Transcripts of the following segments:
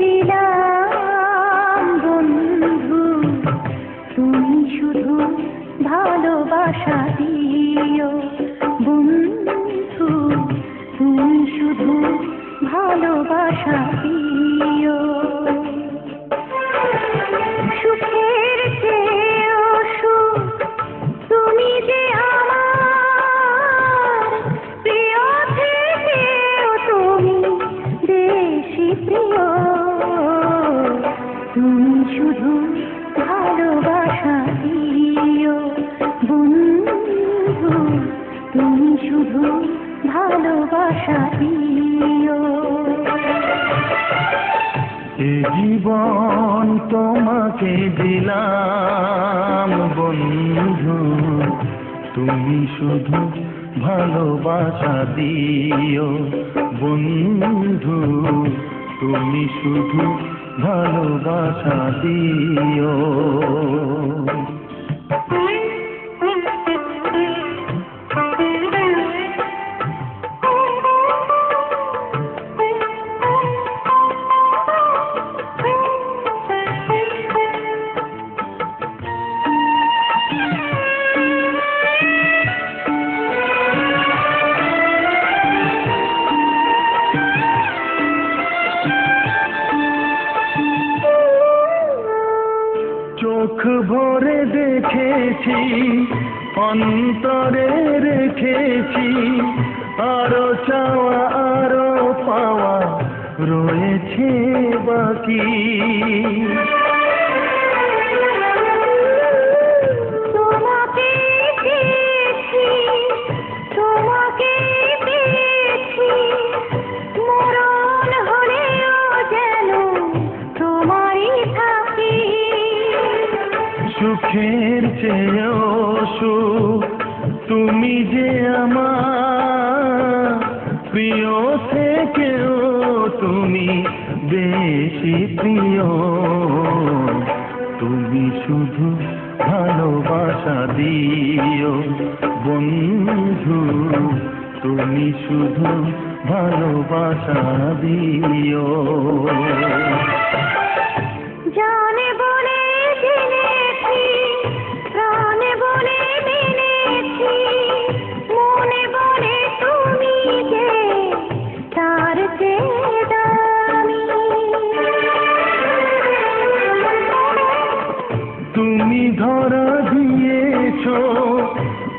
দিলাম বন্ধু, তুমি শুধু ভালোবাসা দিও বন্ধু, তুমি শুধু ভালোবাসা দিও। সুখের চেয়েও সুখ তুমি যে আমার, প্রিয় থেকেও তুমি বেশি প্রিয়। তুমি শুধু ভালোবাসা দিও বন্ধু, তুমি শুধু ভালোবাসা দিও। এ জীবন তোমাকে দিলাম বন্ধু, তুমি শুধু ভালোবাসা দিও বন্ধু, তুমি শুধু ভালোবাসা দিও। চোখ ভরে দেখেছি, অন্তরে রেখেছি, আরো চাওয়া আরো পাওয়া রয়েছে বাকি। তোমাকে পেয়েছি, তোমাকে পেয়েছি, মরণ হলেও যেন তোমারই থাকি। সুখের চেয়েও সুখ তুমি যে আমার, প্রিয় থেকেও তুমি বেশি প্রিয়। তুমি শুধু ভালোবাসা দিও বন্ধু, তুমি শুধু ভালোবাসা দিও। জানে বলে জেনেছি, প্রাণে বলে মেনেছি, মনে বলে তুমি যে তার চেয়ে দামি। তুমি ধরা দিয়েছো,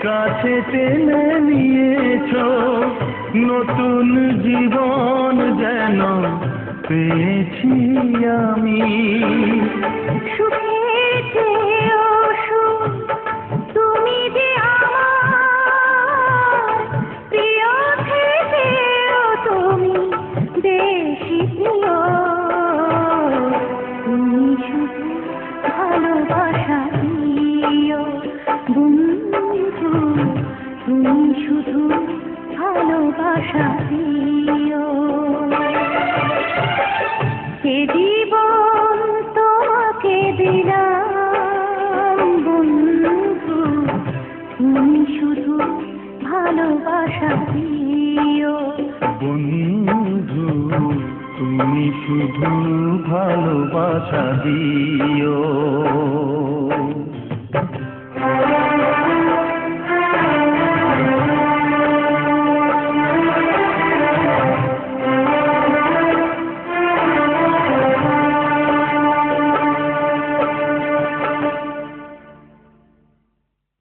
কাছে টেনে নিয়েছো, নতুন জীবন যেন পেয়েছি আমি। সুখের চেয়েও সুখ তুমি যে আমার, প্রিয় থেকেও তুমি বেশি প্রিয়। তুমি শুধু ভালোবাসা দিও বন্ধু, তুমি শুধু ভালোবাসা দিও। এ জীবন তোমাকে দিলাম বন্ধু, তুমি শুধু ভালোবাসা দিও বন্ধু, তুমি শুধু ভালোবাসা দিও।